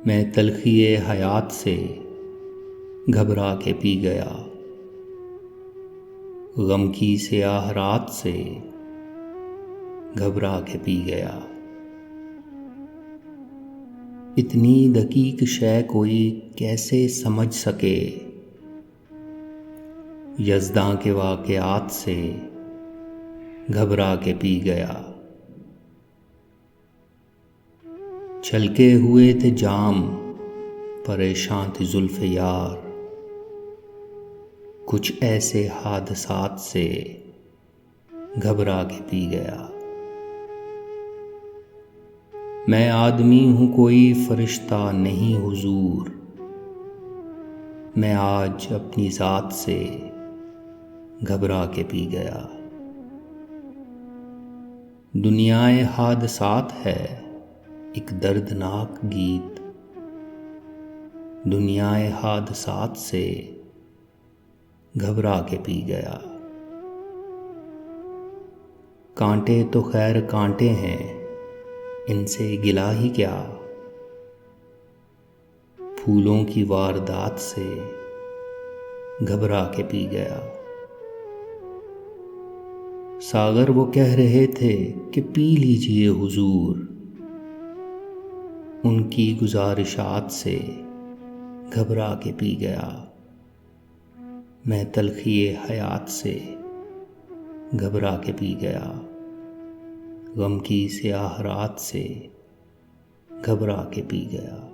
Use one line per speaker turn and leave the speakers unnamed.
मैं तलखी हयात से घबरा के पी गया, गम की स्याह रात से घबरा के पी गया। इतनी दकीक शय कोई कैसे समझ सके, यज़्दां के वाक़यात से घबरा के पी गया। छलके हुए थे जाम, परेशान थी जुल्फ़े यार, कुछ ऐसे हादसात से घबरा के पी गया। मैं आदमी हूँ कोई फरिश्ता नहीं हुजूर, मैं आज अपनी ज़ात से घबरा के पी गया। दुनियाए हादसात है एक दर्दनाक गीत, दुनियाए हादसात से घबरा के पी गया। कांटे तो खैर कांटे हैं, इनसे गिला ही क्या, फूलों की वारदात से घबरा के पी गया। सागर वो कह रहे थे कि पी लीजिए हुजूर, उनकी गुजारिशात से घबरा के पी गया। मैं तलखी हयात से घबरा के पी गया, गम की स्याह रात से घबरा के पी गया।